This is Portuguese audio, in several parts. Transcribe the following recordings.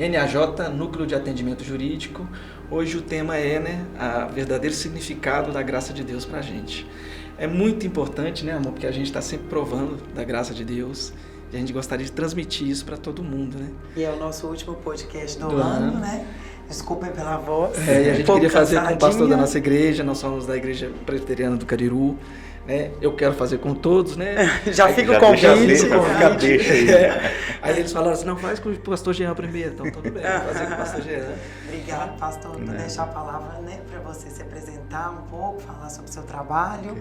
NAJ, Núcleo de Atendimento Jurídico. Hoje o tema é, né, o verdadeiro significado da graça de Deus para a gente. É muito importante, né, amor, porque a gente está sempre provando da graça de Deus e a gente gostaria de transmitir isso para todo mundo, né? E é o nosso último podcast do ano, né? Desculpem pela voz. E a gente queria fazer com o pastor da nossa igreja, nós somos da Igreja Presbiteriana do Cariru. Né? Eu quero fazer com todos, né? Já fica o convite. Aí eles falaram assim, não, faz com o pastor Jean primeiro. Então, tudo bem, vou fazer com o pastor Jean. Obrigado, pastor, por deixar a palavra, né, para você se apresentar um pouco, falar sobre o seu trabalho.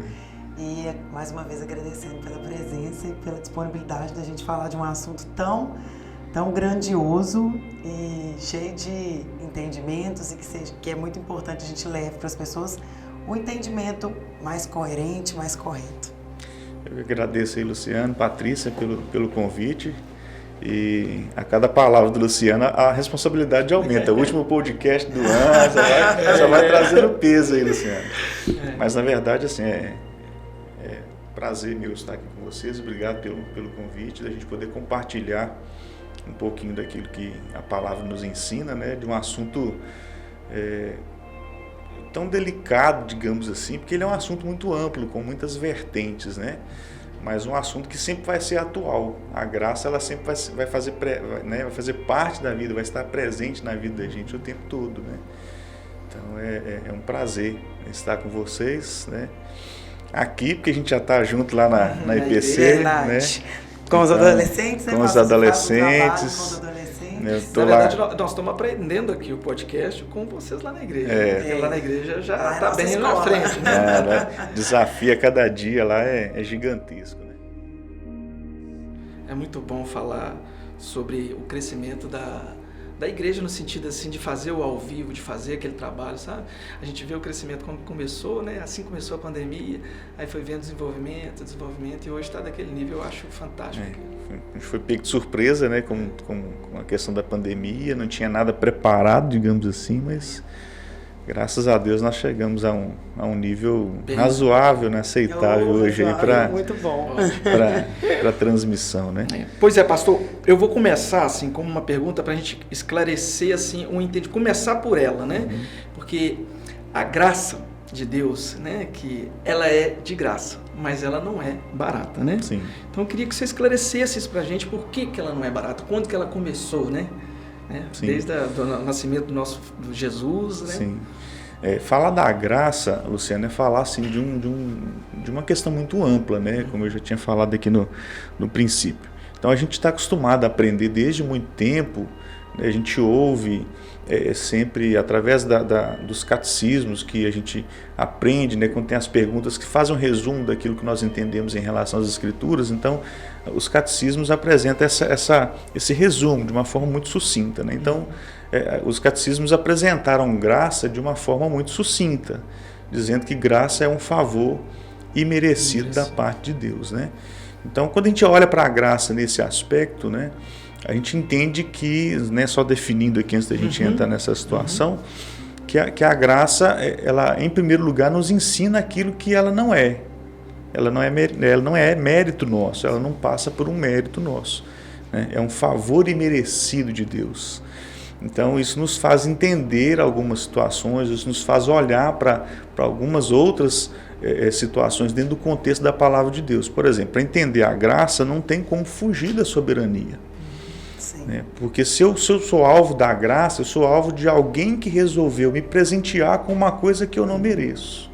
E, mais uma vez, agradecendo pela presença e pela disponibilidade da gente falar de um assunto tão grandioso e cheio de entendimentos e que é muito importante a gente leve para as pessoas um entendimento mais coerente, mais correto. Eu agradeço aí, Luciano, Patrícia, pelo convite. E a cada palavra do Luciano, a responsabilidade aumenta. O último podcast do ano, só vai trazendo peso aí, Luciano. Mas, na verdade, assim, é prazer meu estar aqui com vocês. Obrigado pelo convite, da gente poder compartilhar um pouquinho daquilo que a palavra nos ensina, né, de um assunto tão delicado, digamos assim, porque ele é um assunto muito amplo, com muitas vertentes, né? Mas um assunto que sempre vai ser atual. A graça, ela sempre vai fazer parte da vida, vai estar presente na vida da gente o tempo todo, né? Então é um prazer estar com vocês, né? Aqui, porque a gente já está junto lá na IPC, né? Com os adolescentes, né? Com os adolescentes. Na verdade, nós estamos aprendendo aqui o podcast com vocês lá na igreja. Porque lá na igreja já está bem na frente, né? Desafio a cada dia lá é gigantesco, né? É muito bom falar sobre o crescimento da igreja no sentido assim de fazer o ao vivo, de fazer aquele trabalho, sabe? A gente vê o crescimento como começou, né? Assim começou a pandemia, aí foi vendo desenvolvimento e hoje está daquele nível, eu acho fantástico. A gente foi pego de surpresa, né, com a questão da pandemia, não tinha nada preparado, digamos assim, mas graças a Deus nós chegamos a um nível razoável, né, aceitável hoje aí para a transmissão, né? Pois é, pastor, eu vou começar assim como uma pergunta para a gente esclarecer assim começar por ela, né? Porque a graça de Deus, né, que ela é de graça, mas ela não é barata, né? Sim. Então eu queria que você esclarecesse isso pra gente, por que ela não é barata, quando que ela começou, né? Desde o nascimento do Jesus, né? Sim. Falar da graça, Luciano, é falar assim, de uma questão muito ampla, né? Como eu já tinha falado aqui no princípio. Então a gente está acostumado a aprender desde muito tempo, né? A gente ouve sempre através dos catecismos que a gente aprende, né? Quando tem as perguntas que fazem um resumo daquilo que nós entendemos em relação às Escrituras. Então os catecismos apresentam esse resumo de uma forma muito sucinta, né? Então os catecismos apresentaram graça de uma forma muito sucinta, dizendo que graça é um favor imerecido da parte de Deus, né? Então, quando a gente olha para a graça nesse aspecto, né, a gente entende que, né, só definindo aqui antes da gente entrar nessa situação, que a graça, ela em primeiro lugar nos ensina aquilo que ela não é. Ela não é mérito nosso, ela não passa por um mérito nosso, né? É um favor imerecido de Deus. Então isso nos faz entender algumas situações, isso nos faz olhar para algumas outras situações dentro do contexto da palavra de Deus. Por exemplo, para entender a graça não tem como fugir da soberania. Né? Porque se eu sou alvo da graça, eu sou alvo de alguém que resolveu me presentear com uma coisa que eu não mereço,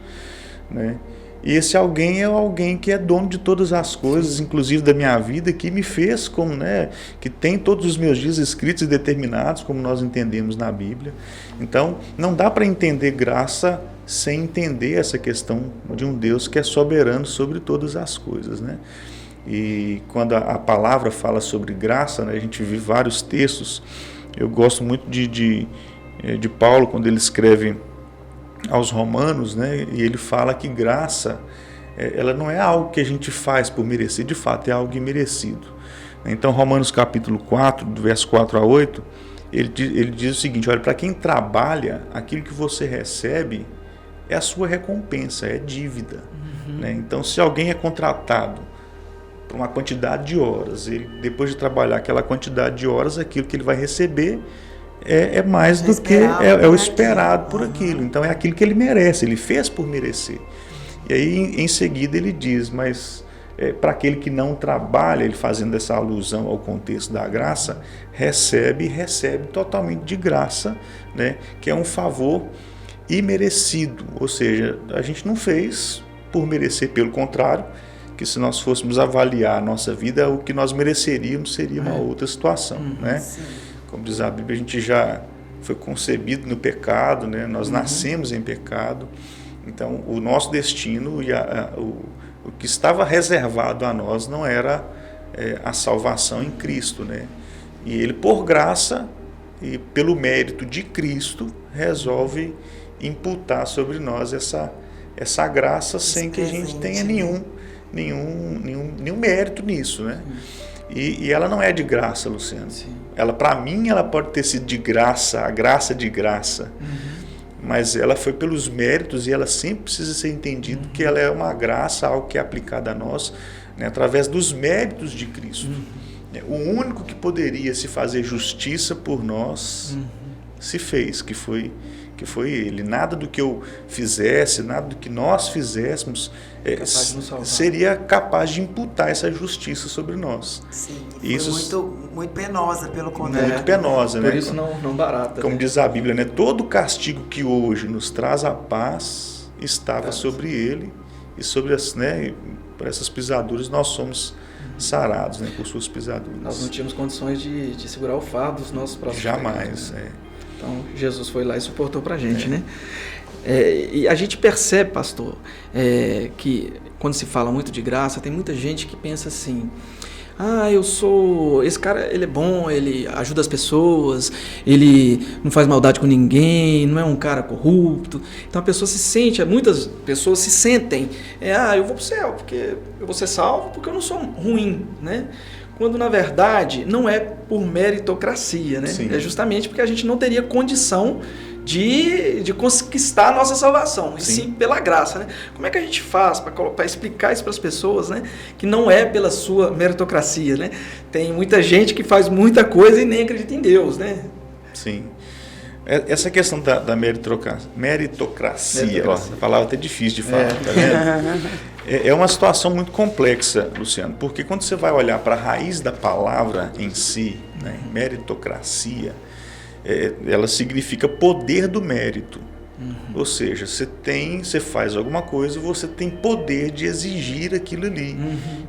né? E esse alguém é alguém que é dono de todas as coisas, inclusive da minha vida, que me fez como, né, que tem todos os meus dias escritos e determinados, como nós entendemos na Bíblia. Então, não dá para entender graça sem entender essa questão de um Deus que é soberano sobre todas as coisas, né? E quando a palavra fala sobre graça, né, a gente vê vários textos. Eu gosto muito de Paulo, quando ele escreve aos Romanos, né, e ele fala que graça, ela não é algo que a gente faz por merecer, de fato é algo imerecido. Então, Romanos capítulo 4, do verso 4 a 8, ele diz o seguinte: olha, para quem trabalha, aquilo que você recebe é a sua recompensa, é dívida. Né? Então, se alguém é contratado por uma quantidade de horas, ele, depois de trabalhar aquela quantidade de horas, aquilo que ele vai receber é mais do que é o esperado por aquilo. Então é aquilo que ele merece, ele fez por merecer. E aí em seguida ele diz, mas para aquele que não trabalha, ele fazendo essa alusão ao contexto da graça, recebe totalmente de graça, né? Que é um favor imerecido, ou seja, a gente não fez por merecer, pelo contrário, que se nós fôssemos avaliar a nossa vida, o que nós mereceríamos seria uma outra situação, né? Sim. Como diz a Bíblia, a gente já foi concebido no pecado, né? Nós nascemos em pecado, então o nosso destino e o que estava reservado a nós não era a salvação em Cristo, né? E ele, por graça e pelo mérito de Cristo, resolve imputar sobre nós essa graça sem que a gente tenha nenhum mérito nisso, né? E ela não é de graça, Luciano. Sim. Ela, para mim, ela pode ter sido de graça, a graça de graça, mas ela foi pelos méritos e ela sempre precisa ser entendido que ela é uma graça, algo que é aplicado a nós, né, através dos méritos de Cristo. O único que poderia se fazer justiça por nós se fez, que foi ele. Nada do que eu fizesse, nada do que nós fizéssemos seria capaz de imputar essa justiça sobre nós. Sim, isso muito penosa, pelo contrário. Muito penosa, né? Por isso não barata. Como né? diz a Bíblia, né? Todo castigo que hoje nos traz a paz estava sobre ele e sobre por essas pisaduras nós somos sarados, né? Por suas pisaduras. Nós não tínhamos condições de segurar o fardo dos nossos próprios Jamais, pecados, né? Então, Jesus foi lá e suportou pra gente, né? E a gente percebe, pastor, que quando se fala muito de graça, tem muita gente que pensa assim, esse cara, ele é bom, ele ajuda as pessoas, ele não faz maldade com ninguém, não é um cara corrupto. Então a pessoa se sente, muitas pessoas se sentem, eu vou pro céu, porque eu vou ser salvo, porque eu não sou ruim, né? Quando, na verdade, não é por meritocracia, né? Sim. É justamente porque a gente não teria condição de conquistar a nossa salvação, e sim pela graça, né? Como é que a gente faz para explicar isso para as pessoas, né? Que não é pela sua meritocracia, né? Tem muita gente que faz muita coisa e nem acredita em Deus, né? Sim. Essa questão da meritocracia, ó, a palavra até difícil de falar, tá vendo? É uma situação muito complexa, Luciano, porque quando você vai olhar para a raiz da palavra em si, né, meritocracia, ela significa poder do mérito. Ou seja, você faz alguma coisa e você tem poder de exigir aquilo ali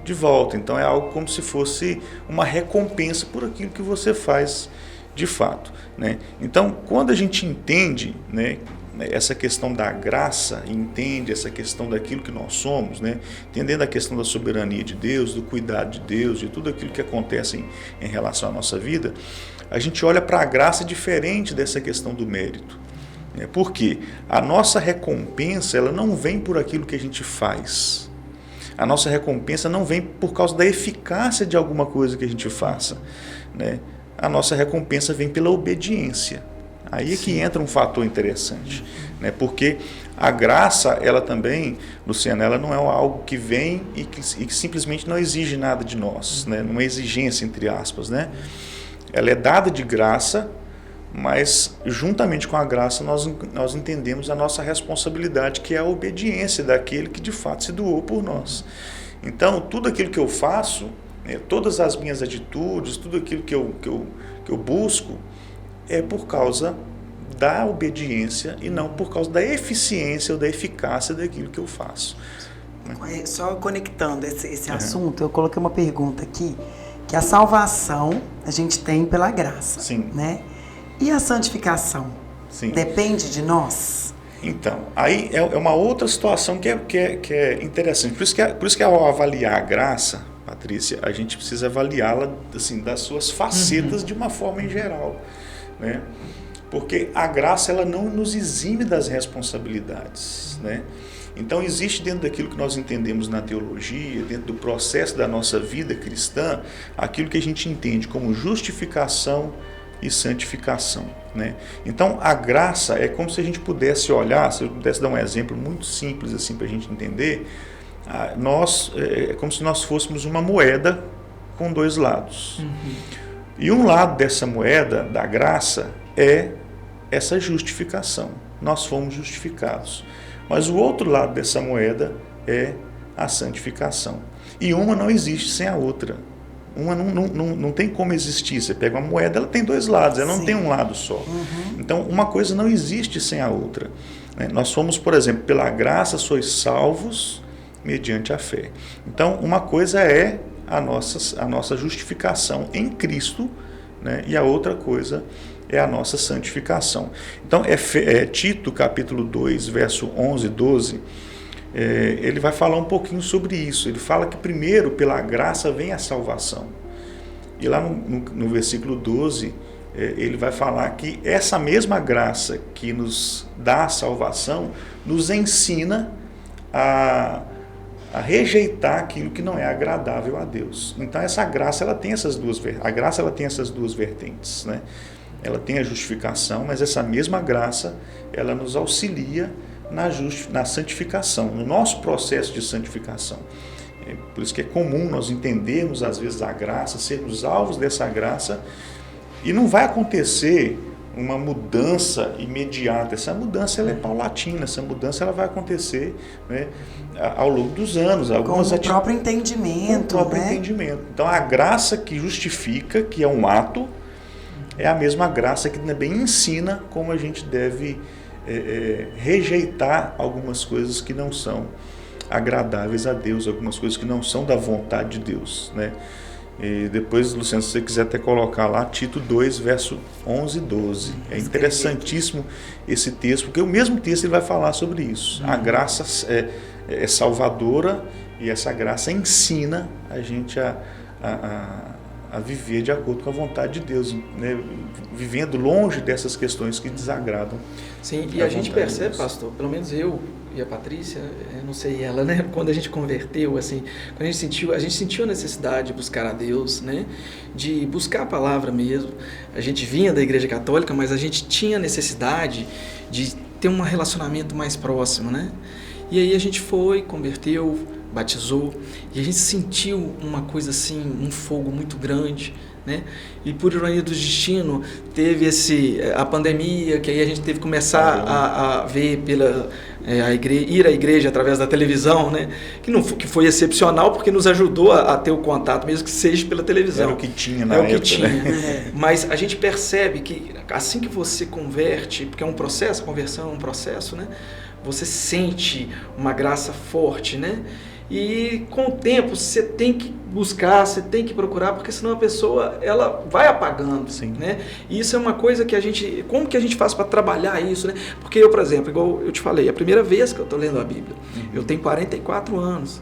de volta. Então é algo como se fosse uma recompensa por aquilo que você faz de fato, né? Então, quando a gente entende, né, essa questão da graça, entende essa questão daquilo que nós somos, né, entendendo a questão da soberania de Deus, do cuidado de Deus, de tudo aquilo que acontece em relação à nossa vida, a gente olha para a graça diferente dessa questão do mérito. Né? Porque a nossa recompensa, ela não vem por aquilo que a gente faz. A nossa recompensa não vem por causa da eficácia de alguma coisa que a gente faça, né? A nossa recompensa vem pela obediência. Aí é que entra um fator interessante, né? Porque a graça, ela também, Luciana, ela não é algo que vem e que simplesmente não exige nada de nós, né? Uma exigência, entre aspas, né? Ela é dada de graça, mas juntamente com a graça nós entendemos a nossa responsabilidade, que é a obediência daquele que de fato se doou por nós. Então, tudo aquilo que eu faço, todas as minhas atitudes, tudo aquilo que eu busco é por causa da obediência e não por causa da eficiência ou da eficácia daquilo que eu faço. Só conectando esse assunto, eu coloquei uma pergunta aqui, que a salvação a gente tem pela graça. Sim. Né? E a santificação? Sim. Depende de nós? Então, aí é uma outra situação que é interessante. Por isso que ao avaliar a graça, Patrícia, a gente precisa avaliá-la assim, das suas facetas de uma forma em geral, né? Porque a graça, ela não nos exime das responsabilidades, né? Então existe dentro daquilo que nós entendemos na teologia, dentro do processo da nossa vida cristã, aquilo que a gente entende como justificação e santificação, né? Então a graça é como se a gente pudesse olhar, se eu pudesse dar um exemplo muito simples assim para a gente entender, é como se nós fôssemos uma moeda com dois lados. E um lado dessa moeda, da graça, é essa justificação. Nós fomos justificados. Mas o outro lado dessa moeda é a santificação. E uma não existe sem a outra. Uma não tem como existir. Você pega uma moeda, ela tem dois lados, ela não tem um lado só. Então, uma coisa não existe sem a outra. Nós fomos, por exemplo, pela graça sois salvos mediante a fé. Então, uma coisa é a nossa justificação em Cristo, né? E a outra coisa é a nossa santificação. Então, Tito, capítulo 2, verso 11 e 12, ele vai falar um pouquinho sobre isso. Ele fala que primeiro, pela graça, vem a salvação. E lá no versículo 12, ele vai falar que essa mesma graça que nos dá a salvação, nos ensina a rejeitar aquilo que não é agradável a Deus. Então, essa graça, ela tem essas duas vertentes, né? Ela tem a justificação, mas essa mesma graça, ela nos auxilia na santificação, no nosso processo de santificação. Por isso que é comum nós entendermos, às vezes, a graça, sermos alvos dessa graça, e não vai acontecer uma mudança imediata. Essa mudança ela é paulatina, essa mudança ela vai acontecer, né, ao longo dos anos. Com o próprio entendimento. Entendimento. Então, a graça que justifica, que é um ato, é a mesma graça que também ensina como a gente deve rejeitar algumas coisas que não são agradáveis a Deus, algumas coisas que não são da vontade de Deus, né? E depois, Luciano, se você quiser até colocar lá, Tito 2, verso 11 e 12. É interessantíssimo esse texto, porque o mesmo texto ele vai falar sobre isso. A graça é salvadora e essa graça ensina a gente a viver de acordo com a vontade de Deus, né? Vivendo longe dessas questões que desagradam. Sim, e a gente percebe, pastor, pelo menos eu e a Patrícia, não sei ela, né? Quando a gente converteu, assim, quando a gente sentiu a necessidade de buscar a Deus, né? De buscar a palavra mesmo. A gente vinha da Igreja Católica, mas a gente tinha necessidade de ter um relacionamento mais próximo, né? E aí a gente foi, converteu, batizou, e a gente sentiu uma coisa assim, um fogo muito grande, né? E por ironia do destino, teve a pandemia, que aí a gente teve que começar a ver ir à igreja através da televisão, né? Que foi excepcional, porque nos ajudou a ter o contato, mesmo que seja pela televisão. Era o que tinha na época. Era o que tinha. Né? Mas a gente percebe que assim que você converte, porque é um processo, a conversão é um processo, né? Você sente uma graça forte, né? E com o tempo você tem que buscar, você tem que procurar, porque senão a pessoa ela vai apagando. Sim. Né? E isso é uma coisa que como que a gente faz para trabalhar isso, né? Porque eu, por exemplo, igual eu te falei, é a primeira vez que eu estou lendo a Bíblia. Eu tenho 44 anos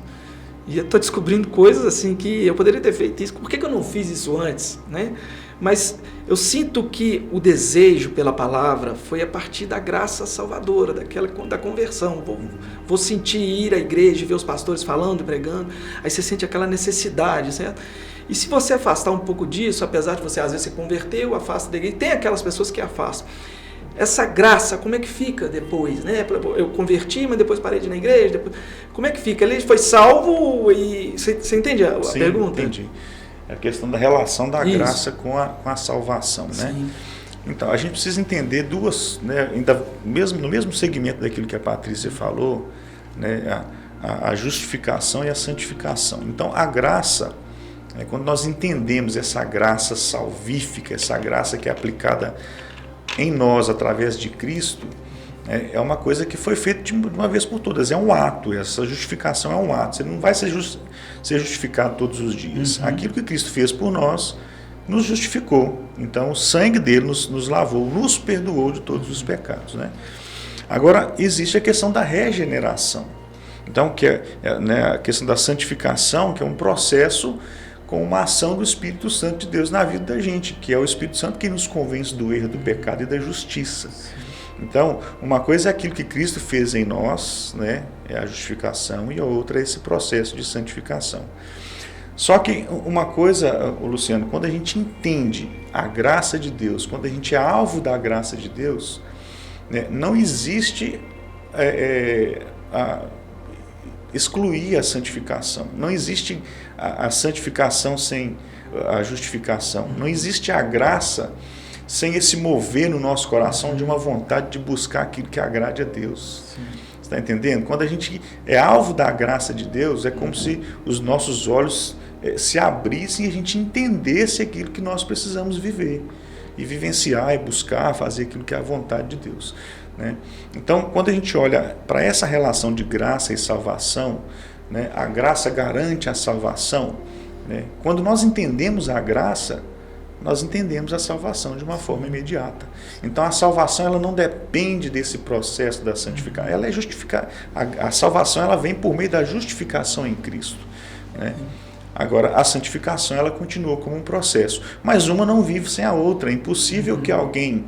e eu estou descobrindo coisas assim que eu poderia ter feito isso. Por que eu não fiz isso antes, né? Mas eu sinto que o desejo pela palavra foi a partir da graça salvadora, da conversão. Vou sentir ir à igreja, ver os pastores falando e pregando, aí você sente aquela necessidade, certo? E se você afastar um pouco disso, apesar de você às vezes se converteu, afasta da igreja, tem aquelas pessoas que afastam. Essa graça, como é que fica depois, né? Eu converti, mas depois parei de ir na igreja, depois... Como é que fica? Ele foi salvo e... Você entende a Sim, pergunta? Entendi. É a questão da relação da graça com a salvação, né? Sim. Então, a gente precisa entender duas, né, ainda no mesmo segmento daquilo que a Patrícia falou, né, a justificação e a santificação. Então, a graça, quando nós entendemos essa graça salvífica, essa graça que é aplicada em nós através de Cristo, é uma coisa que foi feita de uma vez por todas, é um ato, essa justificação é um ato, você não vai ser justificado todos os dias. Aquilo que Cristo fez por nós, nos justificou, então o sangue dele nos lavou, nos perdoou de todos os pecados, né? Agora, existe a questão da regeneração, então que né, a questão da santificação, que é um processo com uma ação do Espírito Santo de Deus na vida da gente, que é o Espírito Santo que nos convence do erro, do pecado e da justiça. Então, uma coisa é aquilo que Cristo fez em nós, né, é a justificação, e a outra é esse processo de santificação. Só que uma coisa, Luciano, quando a gente entende a graça de Deus, quando a gente é alvo da graça de Deus, né, não existe excluir a santificação, não existe a santificação sem a justificação, não existe a graça sem esse mover no nosso coração de uma vontade de buscar aquilo que agrade a Deus. Sim. Você está entendendo? Quando a gente é alvo da graça de Deus, é como se os nossos olhos se abrissem e a gente entendesse aquilo que nós precisamos viver. E vivenciar, e buscar, fazer aquilo que é a vontade de Deus. Né? Então, quando a gente olha para essa relação de graça e salvação, né, a graça garante a salvação. Né? Quando nós entendemos a graça, nós entendemos a salvação de uma forma imediata. Então, a salvação ela não depende desse processo da santificação. Ela é justificada. A salvação ela vem por meio da justificação em Cristo. Né? Agora, a santificação ela continua como um processo, mas uma não vive sem a outra. É impossível que alguém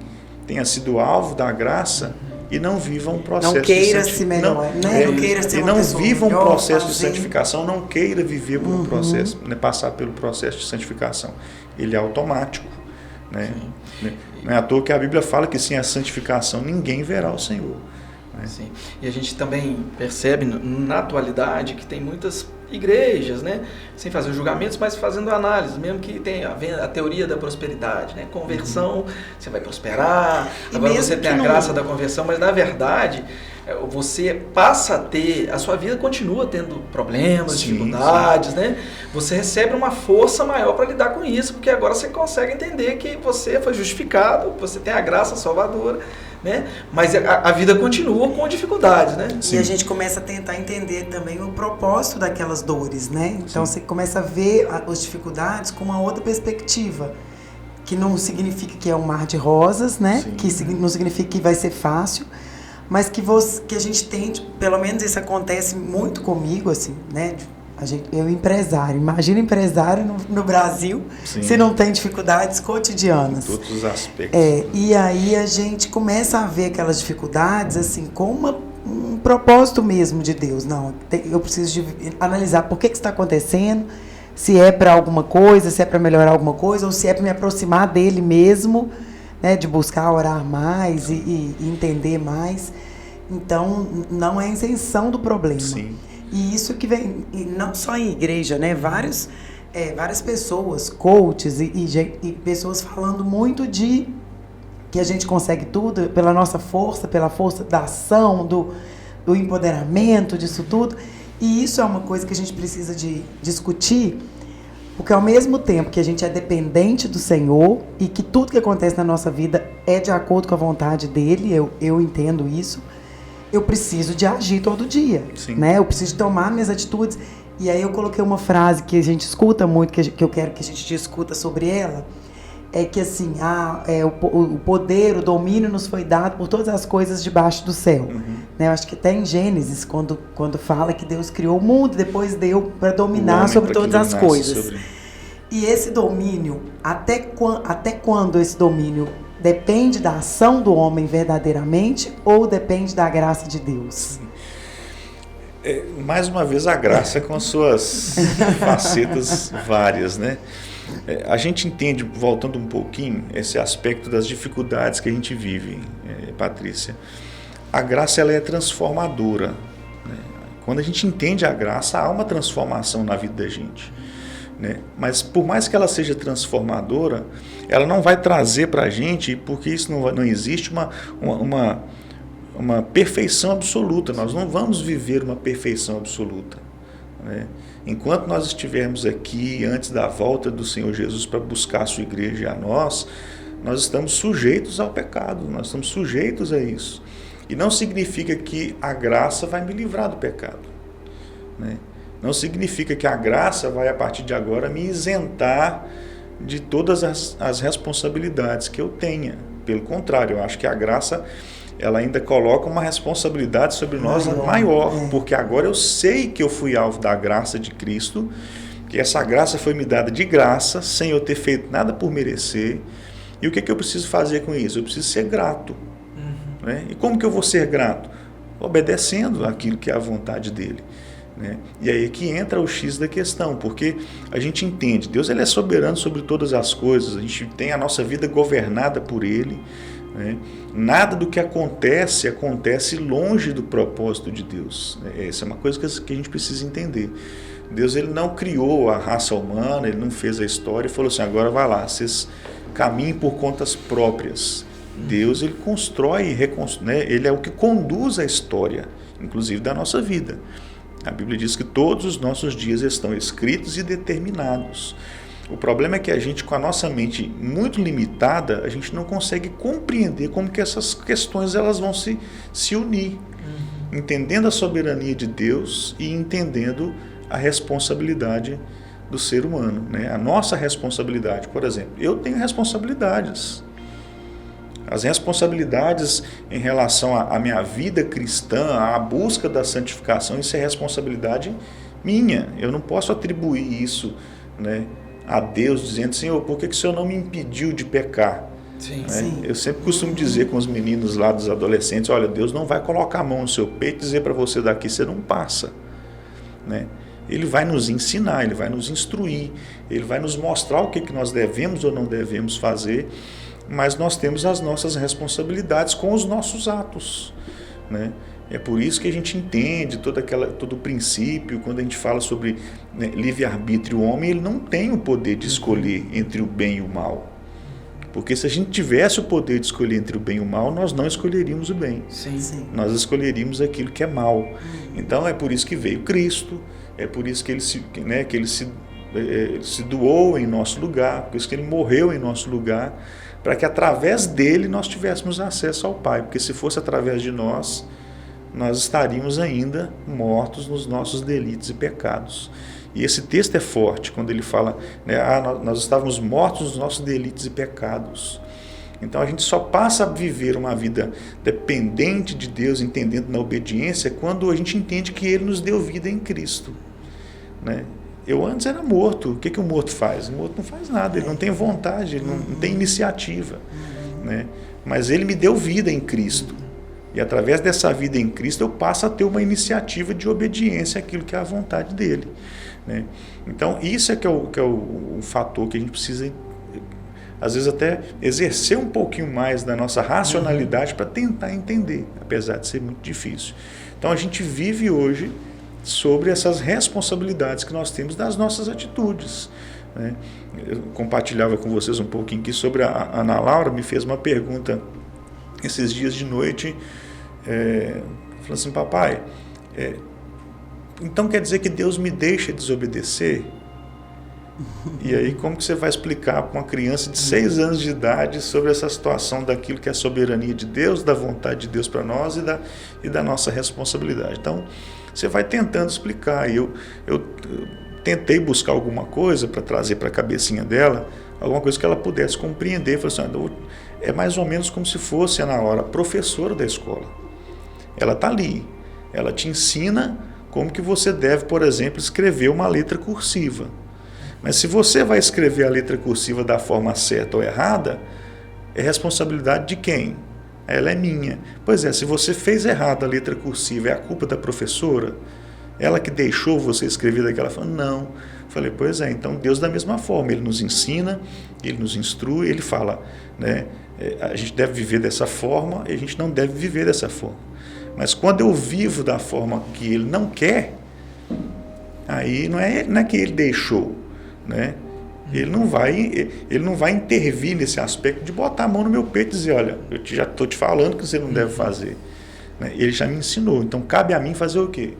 tenha sido alvo da graça e não viva um processo não queira de santificação. Se melhor, não queira ser uma pessoa viva um processo fazer. De santificação, não queira viver por um processo, né, passar pelo processo de santificação. Ele é automático. Né? Não é à toa que a Bíblia fala que sem a santificação ninguém verá o Senhor. Né? Sim. E a gente também percebe na atualidade que tem muitas igrejas, né, sem fazer julgamentos, mas fazendo análise, mesmo que tenha a teoria da prosperidade, né, conversão, você vai prosperar, agora você tem a graça da conversão, mas na verdade você passa a ter, a sua vida continua tendo problemas, dificuldades, né, você recebe uma força maior para lidar com isso, porque agora você consegue entender que você foi justificado, você tem a graça salvadora, né? Mas a vida continua com dificuldades, né? E a gente começa a tentar entender também o propósito daquelas dores, né? Então você começa a ver as dificuldades com uma outra perspectiva, que não significa que é um mar de rosas, né? Que não significa que vai ser fácil, mas que a gente tente, pelo menos isso acontece muito comigo, assim, né? Eu empresário, imagina empresário no Brasil, se não tem dificuldades cotidianas. Em todos os aspectos. E aí a gente começa a ver aquelas dificuldades assim com um propósito mesmo de Deus. Não, eu preciso analisar por que está acontecendo, se é para alguma coisa, se é para melhorar alguma coisa, ou se é para me aproximar dele mesmo, né, de buscar orar mais e entender mais. Então, não é a isenção do problema. Sim. E isso que vem, e não só em igreja, né? Várias pessoas, coaches e pessoas falando muito de que a gente consegue tudo pela nossa força, pela força da ação, do empoderamento, disso tudo. E isso é uma coisa que a gente precisa de discutir, porque ao mesmo tempo que a gente é dependente do Senhor e que tudo que acontece na nossa vida é de acordo com a vontade dele, eu entendo isso, eu preciso de agir todo dia, né? Eu preciso tomar minhas atitudes. E aí eu coloquei uma frase que a gente escuta muito, que eu quero que a gente discuta sobre ela, é que assim, o poder, o domínio nos foi dado por todas as coisas debaixo do céu. Né? Eu acho que até em Gênesis, quando fala que Deus criou o mundo, depois deu para dominar sobre todas as coisas. E esse domínio, até quando esse domínio depende da ação do homem verdadeiramente ou depende da graça de Deus? Mais uma vez a graça com as suas facetas várias, né? A gente entende, voltando um pouquinho, esse aspecto das dificuldades que a gente vive, Patrícia. A graça ela é transformadora. Né? Quando a gente entende a graça, há uma transformação na vida da gente. Né? Mas por mais que ela seja transformadora, ela não vai trazer para a gente, porque isso não existe uma perfeição absoluta. Nós não vamos viver uma perfeição absoluta. Né? Enquanto nós estivermos aqui, antes da volta do Senhor Jesus para buscar a sua igreja e a nós estamos sujeitos ao pecado, nós estamos sujeitos a isso. E não significa que a graça vai me livrar do pecado. Né? Não significa que a graça vai, a partir de agora, me isentar de todas as responsabilidades que eu tenha. Pelo contrário, eu acho que a graça ela ainda coloca uma responsabilidade sobre nós maior, porque agora eu sei que eu fui alvo da graça de Cristo, que essa graça foi me dada de graça, sem eu ter feito nada por merecer. E o que eu preciso fazer com isso? Eu preciso ser grato. Né? E como que eu vou ser grato? Obedecendo aquilo que é a vontade dele. Né? E aí que entra o X da questão, porque a gente entende, Deus ele é soberano sobre todas as coisas, a gente tem a nossa vida governada por ele, né? Nada do que acontece longe do propósito de Deus. Essa é uma coisa que a gente precisa entender. Deus ele não criou a raça humana, ele não fez a história e falou assim, agora vai lá, vocês caminhe por contas próprias. Deus, ele constrói e reconstrói, né? Ele é o que conduz a história, inclusive da nossa vida. A Bíblia diz que todos os nossos dias estão escritos e determinados. O problema é que a gente, com a nossa mente muito limitada, a gente não consegue compreender como que essas questões elas vão se unir, entendendo a soberania de Deus e entendendo a responsabilidade do ser humano, né? A nossa responsabilidade, por exemplo, eu tenho responsabilidades. As responsabilidades em relação à minha vida cristã, à busca da santificação, isso é responsabilidade minha. Eu não posso atribuir isso, né, a Deus, dizendo, Senhor, por que o Senhor não me impediu de pecar? Sim, Né? sim. Eu sempre costumo dizer com os meninos lá, dos adolescentes, olha, Deus não vai colocar a mão no seu peito e dizer para você daqui você não passa. Né? Ele vai nos ensinar, ele vai nos instruir, ele vai nos mostrar o que nós devemos ou não devemos fazer, mas nós temos as nossas responsabilidades com os nossos atos, né? É por isso que a gente entende todo o princípio, quando a gente fala sobre, né, livre-arbítrio. O homem, ele não tem o poder de escolher entre o bem e o mal. Porque se a gente tivesse o poder de escolher entre o bem e o mal, nós não escolheríamos o bem. Sim. Nós escolheríamos aquilo que é mal. Então é por isso que veio Cristo, é por isso que ele se doou em nosso lugar, por isso que ele morreu em nosso lugar, para que através dele nós tivéssemos acesso ao Pai, porque se fosse através de nós estaríamos ainda mortos nos nossos delitos e pecados. E esse texto é forte, quando ele fala, né, nós estávamos mortos nos nossos delitos e pecados. Então a gente só passa a viver uma vida dependente de Deus, entendendo na obediência, quando a gente entende que Ele nos deu vida em Cristo. Né? Eu antes era morto. O que o morto faz? O morto não faz nada, ele não tem vontade, ele não tem iniciativa. Né? Mas Ele me deu vida em Cristo. E através dessa vida em Cristo eu passo a ter uma iniciativa de obediência àquilo que é a vontade dEle. Né? Então isso é que é o fator que a gente precisa, às vezes, até exercer um pouquinho mais da nossa racionalidade para tentar entender, apesar de ser muito difícil. Então a gente vive hoje sobre essas responsabilidades que nós temos das nossas atitudes. Né? Eu compartilhava com vocês um pouquinho aqui sobre a Ana Laura, me fez uma pergunta esses dias de noite, falou assim, papai, então quer dizer que Deus me deixa desobedecer? E aí como que você vai explicar para uma criança de 6 anos de idade sobre essa situação daquilo que é a soberania de Deus, da vontade de Deus para nós e da nossa responsabilidade? Então você vai tentando explicar. Eu tentei buscar alguma coisa para trazer para a cabecinha dela, alguma coisa que ela pudesse compreender. Falei assim, é mais ou menos como se fosse, na hora, professora da escola. Ela está ali, ela te ensina como que você deve, por exemplo, escrever uma letra cursiva. Mas se você vai escrever a letra cursiva da forma certa ou errada, é responsabilidade de quem? Ela é minha. Pois é, se você fez errado a letra cursiva, é a culpa da professora? Ela que deixou você escrever daquela forma? Não. Falei, pois é, então Deus da mesma forma, Ele nos ensina, Ele nos instrui, Ele fala, né, a gente deve viver dessa forma e a gente não deve viver dessa forma. Mas quando eu vivo da forma que Ele não quer, aí não é que Ele deixou, né? Ele não vai intervir nesse aspecto de botar a mão no meu peito e dizer, olha, eu já estou te falando que você não deve fazer. Né? Ele já me ensinou, então cabe a mim fazer o quê?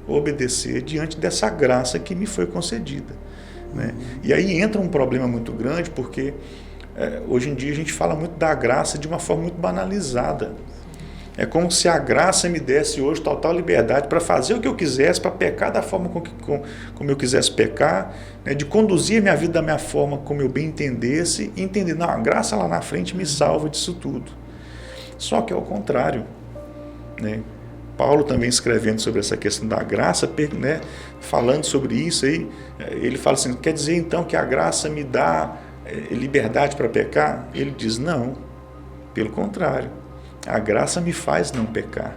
Obedecer diante dessa graça que me foi concedida. Né? E aí entra um problema muito grande, porque hoje em dia a gente fala muito da graça de uma forma muito banalizada. É como se a graça me desse hoje total liberdade para fazer o que eu quisesse, para pecar da forma como eu quisesse pecar, né? De conduzir a minha vida da minha forma como eu bem entendesse, e entender, não, a graça lá na frente me salva disso tudo. Só que é o contrário. Né? Paulo também escrevendo sobre essa questão da graça, né? Falando sobre isso, aí, ele fala assim, quer dizer então que a graça me dá liberdade para pecar? Ele diz, não, pelo contrário. A graça me faz não pecar.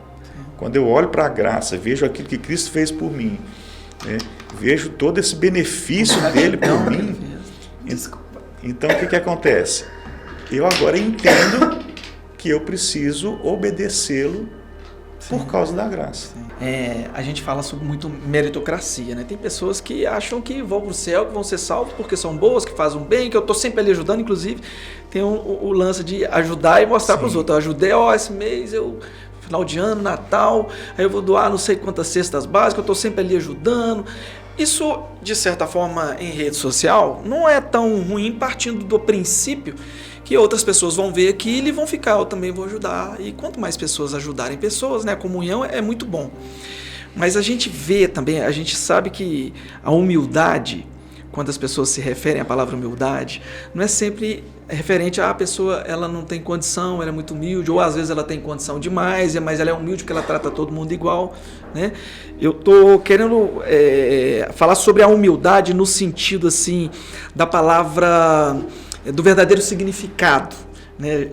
Quando eu olho para a graça, vejo aquilo que Cristo fez por mim, né? Vejo todo esse benefício dele por mim. Desculpa. Então o que acontece? Eu agora entendo que eu preciso obedecê-lo por causa da graça. A gente fala sobre muito meritocracia, né? Tem pessoas que acham que vão para o céu, que vão ser salvos porque são boas, que fazem bem, que eu estou sempre ali ajudando. Inclusive, tem o lance de ajudar e mostrar para os outros. Eu ajudei, esse mês, final de ano, Natal, aí eu vou doar não sei quantas cestas básicas, eu estou sempre ali ajudando. Isso, de certa forma, em rede social, não é tão ruim, partindo do princípio que outras pessoas vão ver aquilo e vão ficar, eu também vou ajudar. E quanto mais pessoas ajudarem pessoas, né, a comunhão é muito bom. Mas a gente vê também, a gente sabe que a humildade, quando as pessoas se referem à palavra humildade, não é sempre referente a pessoa, ela não tem condição, ela é muito humilde, ou às vezes ela tem condição demais, mas ela é humilde porque ela trata todo mundo igual, né? Eu estou querendo falar sobre a humildade no sentido assim da palavra, do verdadeiro significado, né?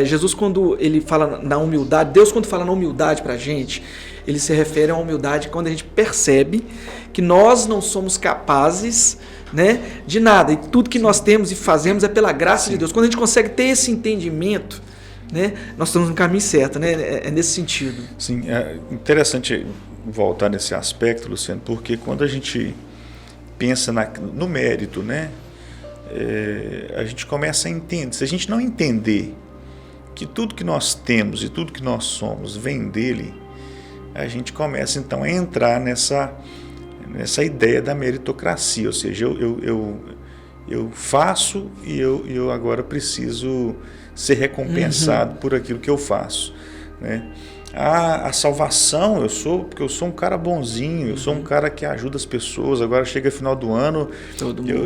Jesus, quando ele fala na humildade, Deus, quando fala na humildade para a gente, ele se refere a uma humildade quando a gente percebe que nós não somos capazes, né, de nada, e tudo que nós temos e fazemos é pela graça de Deus. Quando a gente consegue ter esse entendimento, né, nós estamos no caminho certo, né? É nesse sentido. Sim, é interessante voltar nesse aspecto, Luciano, porque quando a gente pensa no mérito, né, a gente começa a entender. Se a gente não entender que tudo que nós temos e tudo que nós somos vem dele, a gente começa então a entrar nessa ideia da meritocracia, ou seja, eu faço e eu agora preciso ser recompensado por aquilo que eu faço, né? A salvação, porque eu sou um cara bonzinho, eu sou um cara que ajuda as pessoas, agora chega final do ano,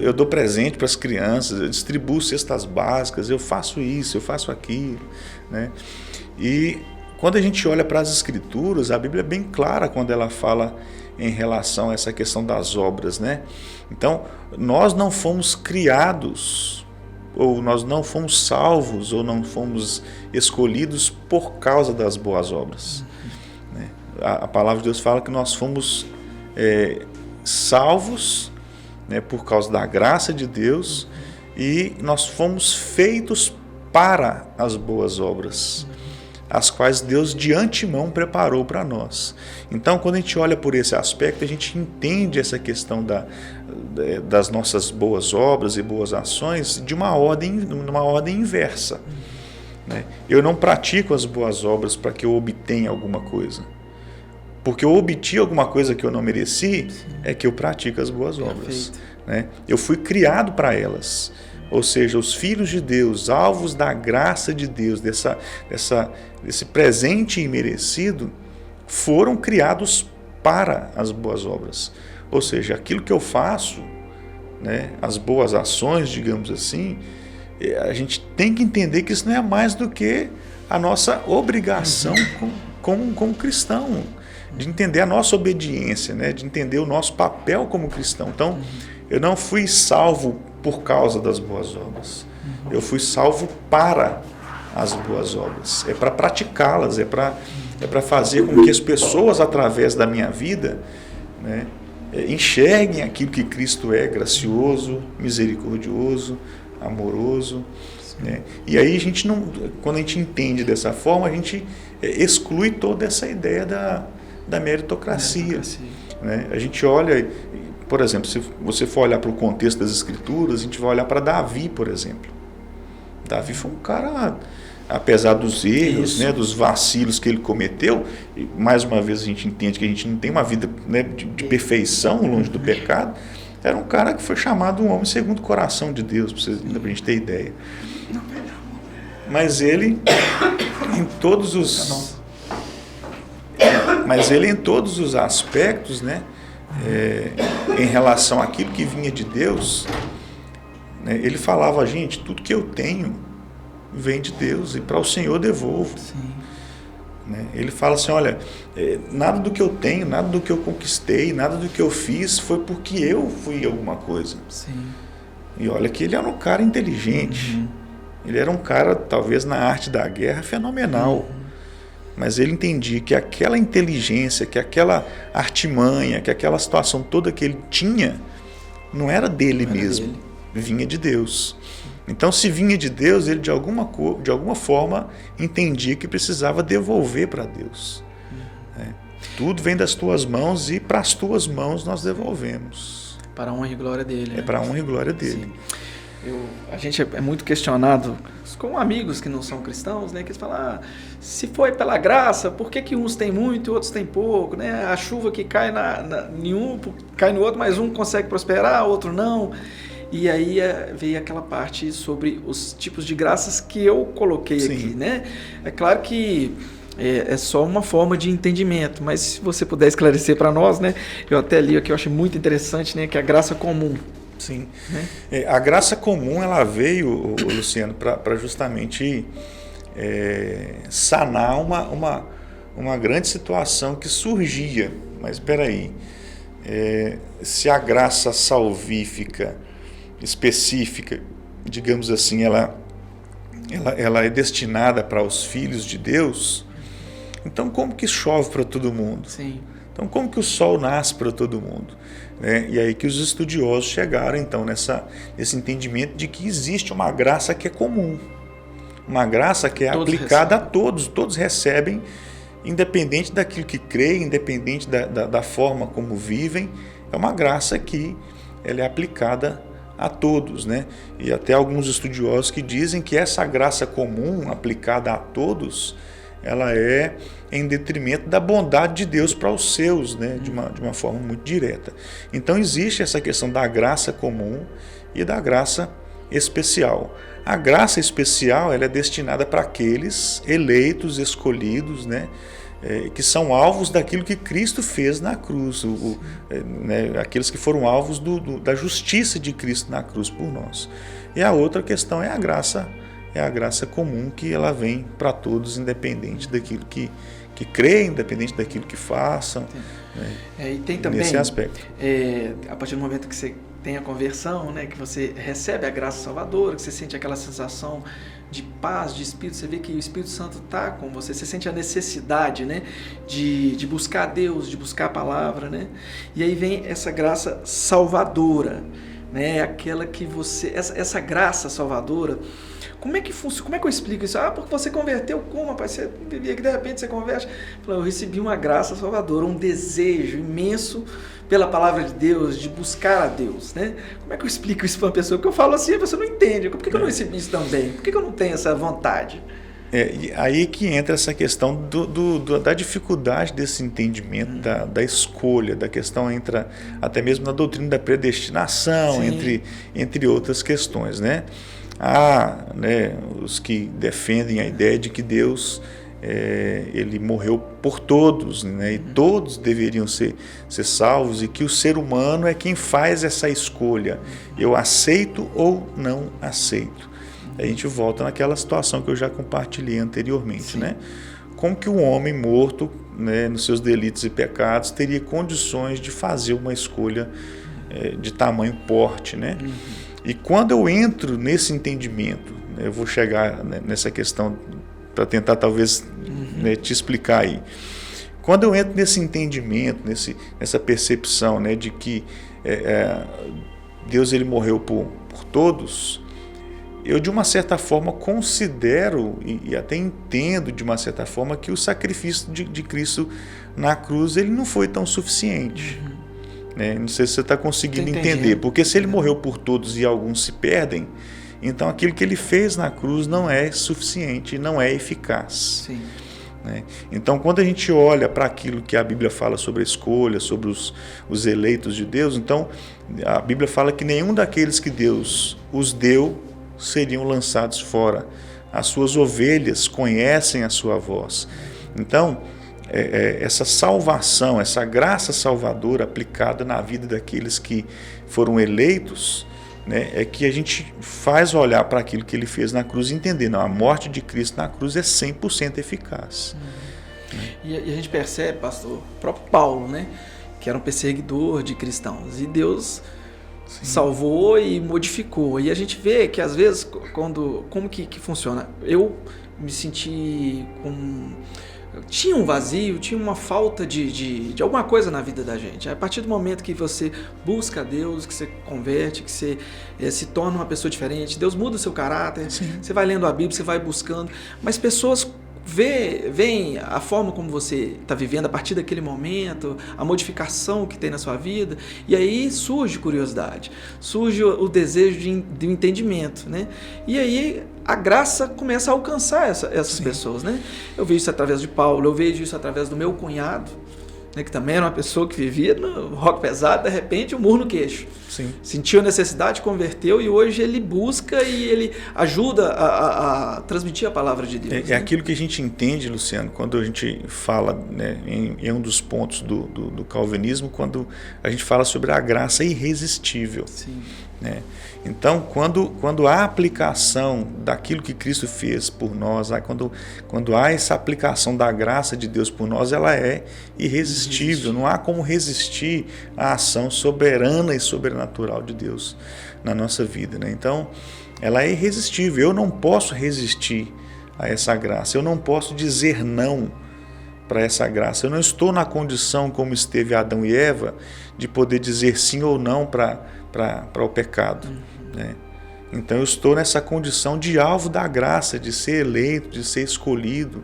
eu dou presente para as crianças, eu distribuo cestas básicas, eu faço isso, eu faço aquilo, né? E quando a gente olha para as Escrituras, a Bíblia é bem clara quando ela fala em relação a essa questão das obras, né? Então, nós não fomos criados, ou nós não fomos salvos, ou não fomos escolhidos por causa das boas obras, né? A palavra de Deus fala que nós fomos salvos, né, por causa da graça de Deus, e nós fomos feitos para as boas obras, as quais Deus de antemão preparou para nós. Então, quando a gente olha por esse aspecto, a gente entende essa questão das nossas boas obras e boas ações numa ordem inversa, né? Eu não pratico as boas obras para que eu obtenha alguma coisa. Porque eu obti alguma coisa que eu não mereci, é que eu pratico as boas obras, né? Eu fui criado para elas. Ou seja, os filhos de Deus, alvos da graça de Deus, desse presente imerecido, foram criados para as boas obras. Ou seja, aquilo que eu faço, né, as boas ações, digamos assim, a gente tem que entender que isso não é mais do que a nossa obrigação como cristão, de entender a nossa obediência, né, de entender o nosso papel como cristão. Então, eu não fui salvo por causa das boas obras. Eu fui salvo para as boas obras. É para praticá-las, é para fazer com que as pessoas, através da minha vida, né, enxerguem aquilo que Cristo é, gracioso, misericordioso, amoroso, né? E aí quando a gente entende dessa forma, a gente exclui toda essa ideia da meritocracia. Né? A gente olha, por exemplo, se você for olhar para o contexto das Escrituras, a gente vai olhar para Davi, por exemplo. Davi foi um cara, apesar dos erros, né, dos vacilos que ele cometeu, e mais uma vez a gente entende que a gente não tem uma vida, né, de perfeição, longe do pecado. Era um cara que foi chamado um homem segundo o coração de Deus, para a gente ter ideia. Mas ele, em todos os aspectos, né, em relação àquilo que vinha de Deus, né, ele falava: gente, tudo que eu tenho vem de Deus e para o Senhor devolvo. Né? Ele fala assim: olha, nada do que eu tenho, nada do que eu conquistei, nada do que eu fiz foi porque eu fui alguma coisa. E olha que ele era um cara inteligente, ele era um cara, talvez na arte da guerra, fenomenal. Mas ele entendia que aquela inteligência, que aquela artimanha, que aquela situação toda que ele tinha, não era dele mesmo, vinha de Deus. Então, se vinha de Deus, ele de alguma forma entendia que precisava devolver para Deus. Tudo vem das tuas mãos e para as tuas mãos nós devolvemos. Para a honra e glória dele. É para a honra e glória dele. A gente é muito questionado com amigos que não são cristãos, né? Que eles falam, se foi pela graça, por que uns têm muito e outros têm pouco, né? A chuva que cai em um, cai no outro, mas um consegue prosperar, outro não. E aí veio aquela parte sobre os tipos de graças que eu coloquei aqui, né? É claro que é só uma forma de entendimento, mas se você puder esclarecer para nós, né? Eu até li aqui, eu achei muito interessante, né? Que é a graça comum. Sim. Né? A graça comum, ela veio, Luciano, para justamente sanar uma grande situação que surgia. Mas espera aí, se a graça salvífica específica, digamos assim, ela é destinada para os filhos de Deus, então como que chove para todo mundo? Sim. Então como que o sol nasce para todo mundo? E aí que os estudiosos chegaram então nesse entendimento de que existe uma graça que é comum, uma graça que é aplicada a todos recebem, independente daquilo que creem, independente da forma como vivem, é uma graça que ela é aplicada a todos, né? E até alguns estudiosos que dizem que essa graça comum aplicada a todos, ela é em detrimento da bondade de Deus para os seus, né? de uma forma muito direta. Então existe essa questão da graça comum e da graça especial. A graça especial ela é destinada para aqueles eleitos, escolhidos, né? Que são alvos daquilo que Cristo fez na cruz, aqueles que foram alvos da justiça de Cristo na cruz por nós. E a outra questão é a graça comum, que ela vem para todos, independente daquilo que creem, independente daquilo que façam. Né? E tem também, nesse aspecto. A partir do momento que você tem a conversão, né, que você recebe a graça salvadora, que você sente aquela sensação de paz, de Espírito, você vê que o Espírito Santo está com você, você sente a necessidade, né, de buscar Deus, de buscar a palavra, né? E aí vem essa graça salvadora, né, aquela que você, essa graça salvadora. Como é que funciona? Como é que eu explico isso? Porque você converteu como, rapaz? Você vivia que de repente você converte. Eu recebi uma graça salvadora, um desejo imenso pela palavra de Deus, de buscar a Deus, né? Como é que eu explico isso para uma pessoa? Porque eu falo assim, a pessoa não entende. Por que eu não recebi isso também? Por que eu não tenho essa vontade? E aí que entra essa questão da dificuldade desse entendimento, da escolha, da questão entra até mesmo na doutrina da predestinação, entre outras questões, né? Os que defendem a ideia de que Deus ele morreu por todos, né? E todos deveriam ser salvos, e que o ser humano é quem faz essa escolha, eu aceito ou não aceito. A gente volta naquela situação que eu já compartilhei anteriormente, né? Como que um homem morto, né, nos seus delitos e pecados teria condições de fazer uma escolha de tamanho porte, né? E quando eu entro nesse entendimento, né, eu vou chegar nessa questão para tentar talvez te explicar aí. Quando eu entro nesse entendimento, nessa percepção, né, de que Deus ele morreu por todos, eu de uma certa forma considero e até entendo de uma certa forma que o sacrifício de Cristo na cruz ele não foi tão suficiente. Não sei se você está conseguindo entender, porque se ele morreu por todos e alguns se perdem, então aquilo que ele fez na cruz não é suficiente, não é eficaz. Sim. Então, quando a gente olha para aquilo que a Bíblia fala sobre a escolha, sobre os eleitos de Deus, então a Bíblia fala que nenhum daqueles que Deus os deu seriam lançados fora. As suas ovelhas conhecem a sua voz. Então, essa salvação, essa graça salvadora aplicada na vida daqueles que foram eleitos, né, é que a gente faz olhar para aquilo que ele fez na cruz e entender, não, a morte de Cristo na cruz é 100% eficaz. E a gente percebe, pastor, o próprio Paulo, né, que era um perseguidor de cristãos, e Deus salvou e modificou. E a gente vê que às vezes, como que funciona? Eu me senti tinha um vazio, tinha uma falta de alguma coisa na vida da gente. A partir do momento que você busca a Deus, que você converte, que você se torna uma pessoa diferente, Deus muda o seu caráter, você vai lendo a Bíblia, você vai buscando, mas pessoas vem a forma como você está vivendo a partir daquele momento, a modificação que tem na sua vida, e aí surge curiosidade, surge o desejo de entendimento, né? E aí a graça começa a alcançar essas pessoas, né? Eu vejo isso através de Paulo, eu vejo isso através do meu cunhado, né, que também era uma pessoa que vivia no rock pesado, de repente um murro no queixo. Sim. Sentiu a necessidade, converteu, e hoje ele busca e ele ajuda a transmitir a palavra de Deus. É aquilo que a gente entende, Luciano, quando a gente fala, né, em um dos pontos do calvinismo, quando a gente fala sobre a graça irresistível. Sim. Né? Então, quando há aplicação daquilo que Cristo fez por nós, quando há essa aplicação da graça de Deus por nós, ela é irresistível. Não há como resistir à ação soberana e sobrenatural de Deus na nossa vida. Né? Então, ela é irresistível. Eu não posso resistir a essa graça. Eu não posso dizer não para essa graça. Eu não estou na condição, como esteve Adão e Eva, de poder dizer sim ou não para o pecado. Né? Então eu estou nessa condição de alvo da graça, de ser eleito, de ser escolhido.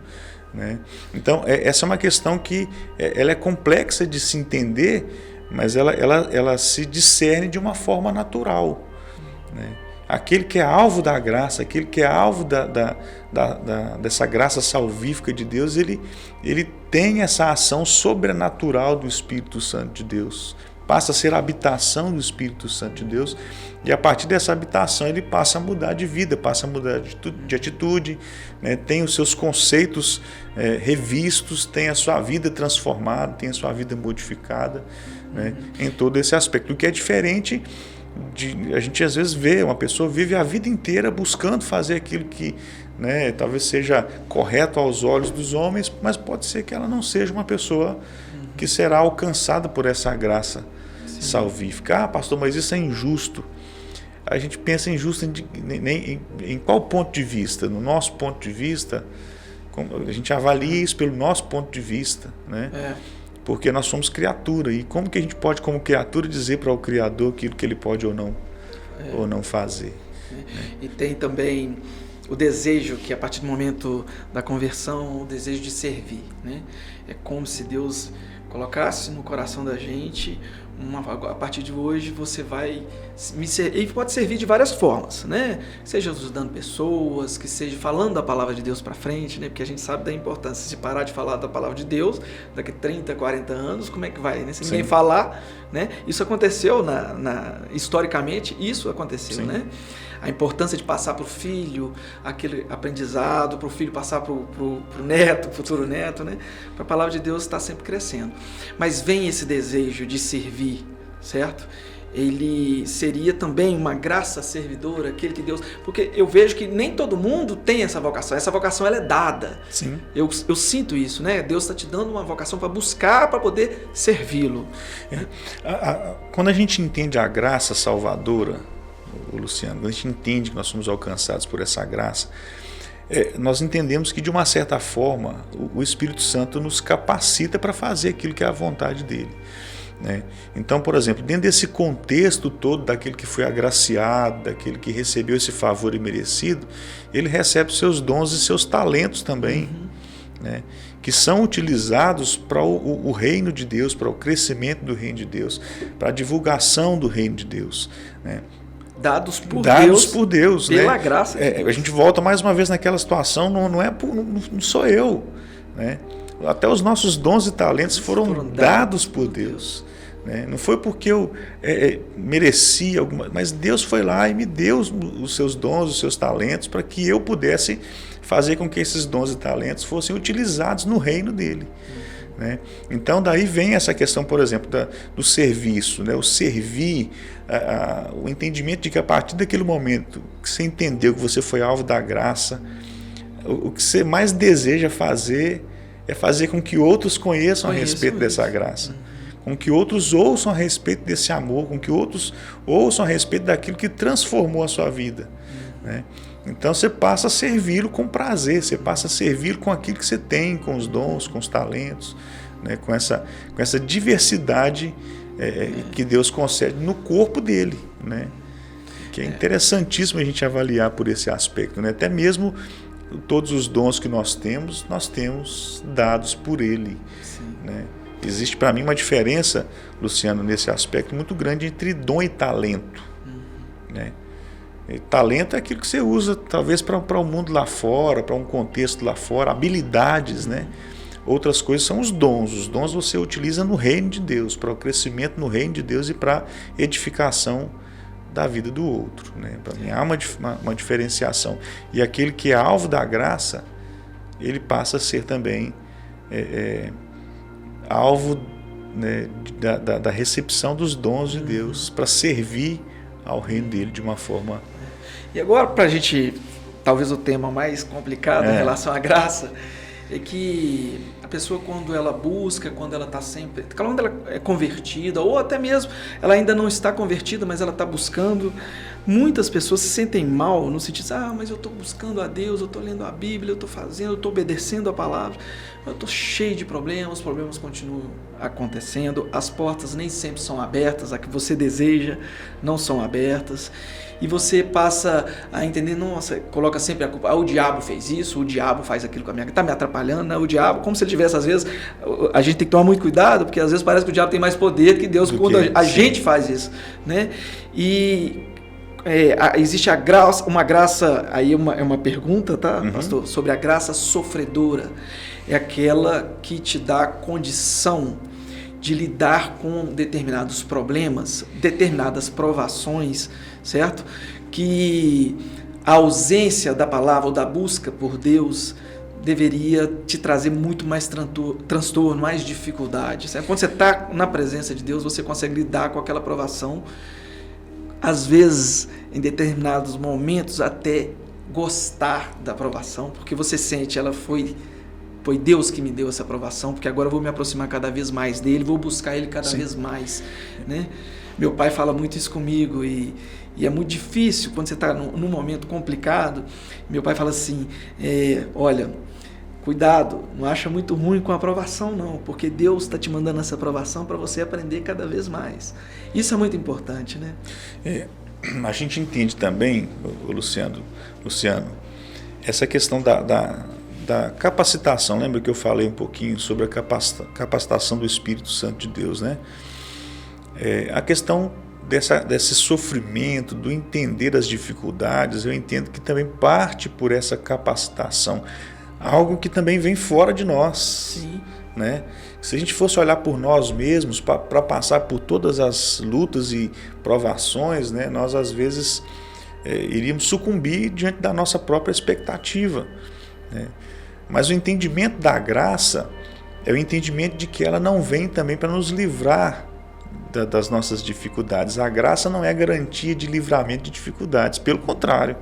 Né? Então essa é uma questão que ela é complexa de se entender, mas ela se discerne de uma forma natural. Né? Aquele que é alvo da graça, aquele que é alvo dessa graça salvífica de Deus, ele tem essa ação sobrenatural do Espírito Santo de Deus. Passa a ser a habitação do Espírito Santo de Deus, e a partir dessa habitação ele passa a mudar de vida, passa a mudar de atitude, né? Tem os seus conceitos revistos, tem a sua vida transformada, tem a sua vida modificada, né? Em todo esse aspecto, o que é diferente a gente às vezes vê, uma pessoa vive a vida inteira buscando fazer aquilo que, né, talvez seja correto aos olhos dos homens, mas pode ser que ela não seja uma pessoa que será alcançada por essa graça salvífica. Ah, pastor, mas isso é injusto. A gente pensa injusto em qual ponto de vista? No nosso ponto de vista, a gente avalia isso pelo nosso ponto de vista, né? Porque nós somos criatura, e como que a gente pode, como criatura, dizer para o Criador aquilo que ele pode ou não fazer? E tem também o desejo que, a partir do momento da conversão, o desejo de servir, né? É como se Deus colocasse no coração da gente, a partir de hoje você vai me servir, e pode servir de várias formas, né? Seja ajudando pessoas, que seja falando da palavra de Deus para frente, né? Porque a gente sabe da importância. Se parar de falar da palavra de Deus daqui a 30, 40 anos, como é que vai, né? Se ninguém falar, né? Isso aconteceu historicamente, isso aconteceu, né? A importância de passar para o filho aquele aprendizado, para o filho passar para o neto, futuro neto, né? Para a palavra de Deus estar sempre crescendo. Mas vem esse desejo de servir, certo? Ele seria também uma graça servidora, aquele que Deus... Porque eu vejo que nem todo mundo tem essa vocação. Essa vocação ela é dada. Sim. Eu sinto isso, né? Deus está te dando uma vocação para buscar, para poder servi-lo. Quando a gente entende a graça salvadora, Luciano, quando a gente entende que nós somos alcançados por essa graça, nós entendemos que, de uma certa forma, o Espírito Santo nos capacita para fazer aquilo que é a vontade dele. Né? Então, por exemplo, dentro desse contexto todo daquele que foi agraciado, daquele que recebeu esse favor imerecido, ele recebe seus dons e seus talentos também, né? Que são utilizados para o reino de Deus, para o crescimento do reino de Deus, para a divulgação do reino de Deus, né? Dados por Deus, pela né? graça de Deus. A gente volta mais uma vez naquela situação, não sou eu, né? Até os nossos dons e talentos foram dados por Deus, né? Não foi porque eu mereci alguma, mas Deus foi lá e me deu os seus dons, os seus talentos, para que eu pudesse fazer com que esses dons e talentos fossem utilizados no reino dele. Né? Então daí vem essa questão, por exemplo, do serviço, né? O servir, o entendimento de que, a partir daquele momento que você entendeu que você foi alvo da graça, o que você mais deseja fazer é fazer com que outros conheçam a respeito dessa graça, com que outros ouçam a respeito desse amor, com que outros ouçam a respeito daquilo que transformou a sua vida, né? Então você passa a servi-lo com prazer, você passa a servi-lo com aquilo que você tem, com os dons, com os talentos, né? Com essa diversidade que Deus concede no corpo dele, né? Que é interessantíssimo a gente avaliar por esse aspecto, né? Até mesmo todos os dons que nós temos dados por Ele. Né? Existe para mim uma diferença, Luciano, nesse aspecto muito grande entre dom e talento. Né? E talento é aquilo que você usa talvez para o mundo lá fora, para um contexto lá fora, habilidades, né? Outras coisas são os dons. Os dons você utiliza no reino de Deus, para o crescimento no reino de Deus e para a edificação da vida do outro. Né? Para mim há uma diferenciação. E aquele que é alvo da graça, ele passa a ser também alvo, né, da recepção dos dons de Deus, para servir ao reino dele de uma forma... E agora, para a gente, talvez o tema mais complicado em relação à graça, é que a pessoa, quando ela busca, quando ela está sempre, quando ela é convertida, ou até mesmo ela ainda não está convertida, mas ela está buscando, muitas pessoas se sentem mal no sentido de, mas eu estou buscando a Deus, eu estou lendo a Bíblia, eu estou fazendo, eu estou obedecendo a palavra, eu estou cheio de problemas, os problemas continuam acontecendo, as portas nem sempre são abertas, a que você deseja não são abertas, e você passa a entender, nossa, coloca sempre a culpa, o diabo fez isso, o diabo faz aquilo com a minha, está me atrapalhando, o diabo, como se ele tivesse, às vezes, a gente tem que tomar muito cuidado, porque às vezes parece que o diabo tem mais poder que Deus quando a gente faz isso, né? E existe a graça, uma graça, aí é uma pergunta, tá, pastor, sobre a graça sofredora, é aquela que te dá condição de lidar com determinados problemas, determinadas provações, certo? Que a ausência da palavra ou da busca por Deus deveria te trazer muito mais transtorno, mais dificuldade, certo? Quando você está na presença de Deus, você consegue lidar com aquela provação, às vezes, em determinados momentos, até gostar da provação, porque você sente, ela foi Deus que me deu essa aprovação, porque agora eu vou me aproximar cada vez mais dele, vou buscar ele cada vez mais, né? Meu pai fala muito isso comigo e é muito difícil quando você está num momento complicado. Meu pai fala assim, olha, cuidado, não acha muito ruim com a aprovação não, porque Deus está te mandando essa aprovação para você aprender cada vez mais. Isso é muito importante, né? A gente entende também, Luciano, essa questão da capacitação. Lembra que eu falei um pouquinho sobre a capacitação do Espírito Santo de Deus, né? A questão desse sofrimento, do entender as dificuldades, eu entendo que também parte por essa capacitação, algo que também vem fora de nós. Sim. Né? Se a gente fosse olhar por nós mesmos, para passar por todas as lutas e provações, né, nós às vezes iríamos sucumbir diante da nossa própria expectativa, né? Mas o entendimento da graça é o entendimento de que ela não vem também para nos livrar das nossas dificuldades. A graça não é garantia de livramento de dificuldades, pelo contrário.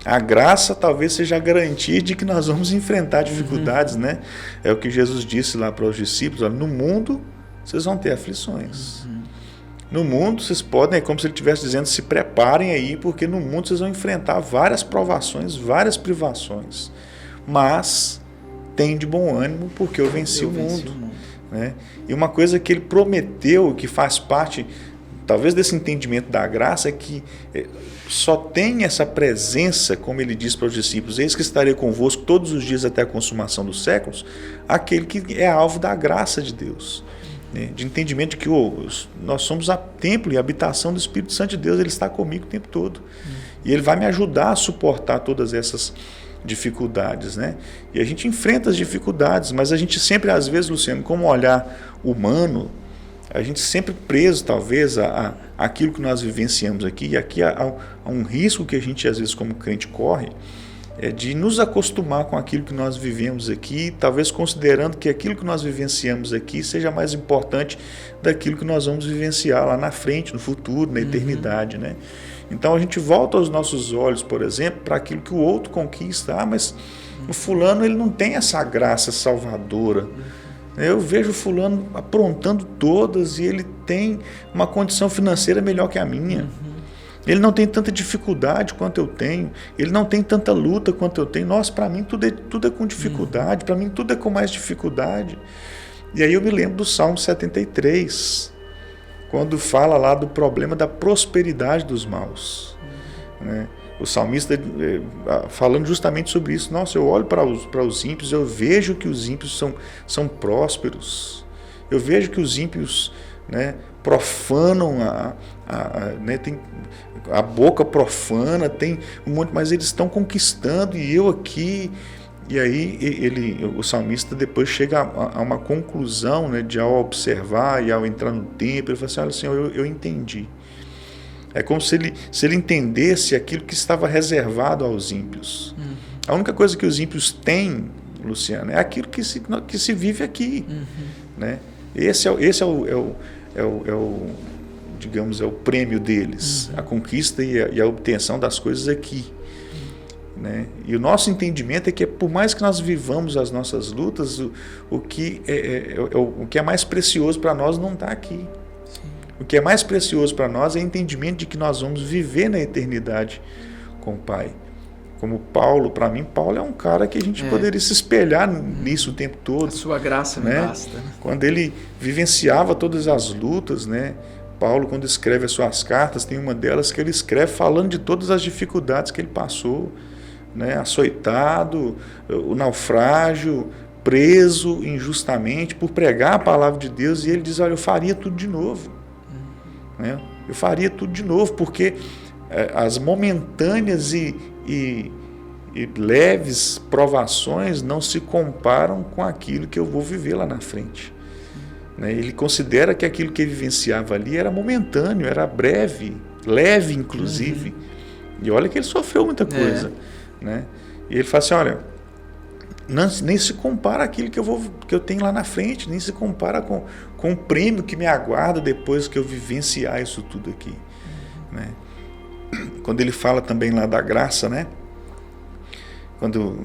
A graça talvez seja a garantia de que nós vamos enfrentar dificuldades, né? É o que Jesus disse lá para os discípulos, olha, no mundo vocês vão ter aflições. No mundo vocês podem, é como se ele estivesse dizendo, se preparem aí, porque no mundo vocês vão enfrentar várias provações, várias privações. Mas tem de bom ânimo, porque eu venci o mundo. Né? E uma coisa que ele prometeu, que faz parte, talvez, desse entendimento da graça, é que só tem essa presença, como ele diz para os discípulos, eis que estarei convosco todos os dias até a consumação dos séculos, aquele que é alvo da graça de Deus. Né? De entendimento de que nós somos a templo e a habitação do Espírito Santo de Deus, ele está comigo o tempo todo. E ele vai me ajudar a suportar todas essas dificuldades, né? E a gente enfrenta as dificuldades, mas a gente sempre, às vezes, Luciano, como olhar humano, a gente sempre preso, talvez, àquilo que nós vivenciamos aqui, e aqui há um risco que a gente, às vezes, como crente, corre, de nos acostumar com aquilo que nós vivemos aqui, talvez considerando que aquilo que nós vivenciamos aqui seja mais importante daquilo que nós vamos vivenciar lá na frente, no futuro, na eternidade, né? Então a gente volta os nossos olhos, por exemplo, para aquilo que o outro conquista. Mas o fulano ele não tem essa graça salvadora. Eu vejo o fulano aprontando todas e ele tem uma condição financeira melhor que a minha. Ele não tem tanta dificuldade quanto eu tenho. Ele não tem tanta luta quanto eu tenho. Nossa, para mim tudo é com dificuldade. Para mim tudo é com mais dificuldade. E aí eu me lembro do Salmo 73, quando fala lá do problema da prosperidade dos maus. Né? o salmista falando justamente sobre isso. Nossa, eu olho para os ímpios, eu vejo que os ímpios são prósperos. Eu vejo que os ímpios, né, profanam né, tem a boca profana, tem um monte, mas eles estão conquistando e eu aqui. E aí o salmista depois chega a uma conclusão, né, de ao observar e ao entrar no templo, ele fala assim, olha, Senhor, eu entendi. É como se ele entendesse aquilo que estava reservado aos ímpios. Uhum. A única coisa que os ímpios têm, Luciano, é aquilo que se vive aqui. Uhum. Né? Esse é o digamos, é o prêmio deles, a conquista e a obtenção das coisas aqui. Né? E o nosso entendimento é que, por mais que nós vivamos as nossas lutas, o que é mais precioso para nós não está aqui. Sim. O que é mais precioso para nós é o entendimento de que nós vamos viver na eternidade com o Pai. Como Paulo, para mim, Paulo é um cara que a gente poderia se espelhar nisso o tempo todo. A sua graça me basta. Quando ele vivenciava todas as lutas, né? Paulo, quando escreve as suas cartas, tem uma delas que ele escreve falando de todas as dificuldades que ele passou, né? Açoitado, o naufrágio, preso injustamente por pregar a palavra de Deus, e ele diz, olha, eu faria tudo de novo. Né? Eu faria tudo de novo, porque as momentâneas e leves provações não se comparam com aquilo que eu vou viver lá na frente. Né? Ele considera que aquilo que ele vivenciava ali era momentâneo, era breve, leve inclusive. E olha que ele sofreu muita coisa. Né? E ele fala assim, olha, nem se compara aquilo que eu tenho lá na frente, nem se compara com o prêmio que me aguarda depois que eu vivenciar isso tudo aqui. Né? Quando ele fala também lá da graça, né? Quando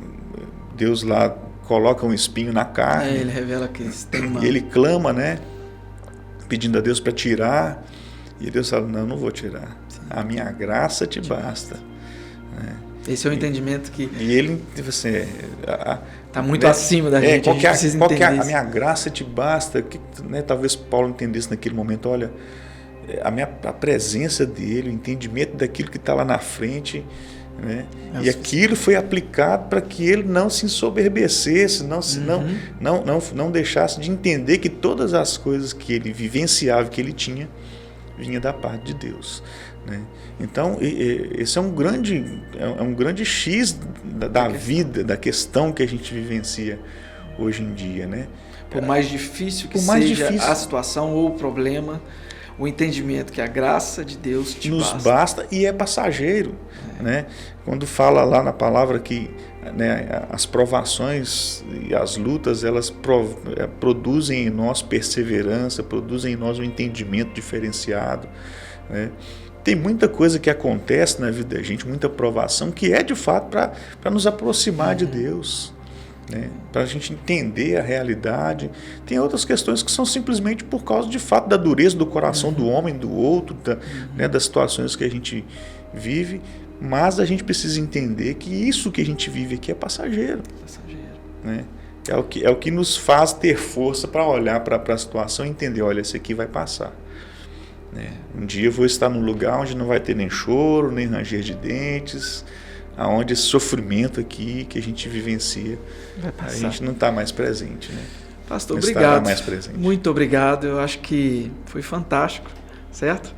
Deus lá coloca um espinho na carne, ele revela que tem uma... e ele clama, né? Pedindo a Deus para tirar, e Deus fala, não vou tirar. Sim. A minha graça te basta. Né? Esse é o entendimento que... E ele, assim... Está muito acima da gente, a gente precisa entender a minha graça te basta. Né, talvez Paulo entendesse naquele momento, olha, a presença dele, o entendimento daquilo que está lá na frente, né? E aquilo foi aplicado para que ele não se ensoberbecesse, não deixasse de entender que todas as coisas que ele vivenciava, que ele tinha, vinha da parte de Deus. Né? Então, esse é um grande X da vida, da questão que a gente vivencia hoje em dia. Né? Por mais difícil que seja a situação ou o problema, o entendimento que a graça de Deus nos basta e é passageiro. Né? Quando fala lá na palavra que, né, as provações e as lutas, elas produzem em nós perseverança, produzem em nós um entendimento diferenciado. Né? Tem muita coisa que acontece na vida da gente, muita provação, que é de fato para nos aproximar de Deus. Né? Para a gente entender a realidade. Tem outras questões que são simplesmente por causa de fato da dureza do coração do homem, do outro, né, das situações que a gente vive, mas a gente precisa entender que isso que a gente vive aqui é passageiro. Né? É o que nos faz ter força para olhar para a situação e entender, olha, isso aqui vai passar. Né? Um dia eu vou estar num lugar onde não vai ter nem choro, nem ranger de dentes, aonde esse sofrimento aqui que a gente vivencia, a gente não está mais presente. Né? Pastor, obrigado. Mais presente. Muito obrigado. Eu acho que foi fantástico, certo?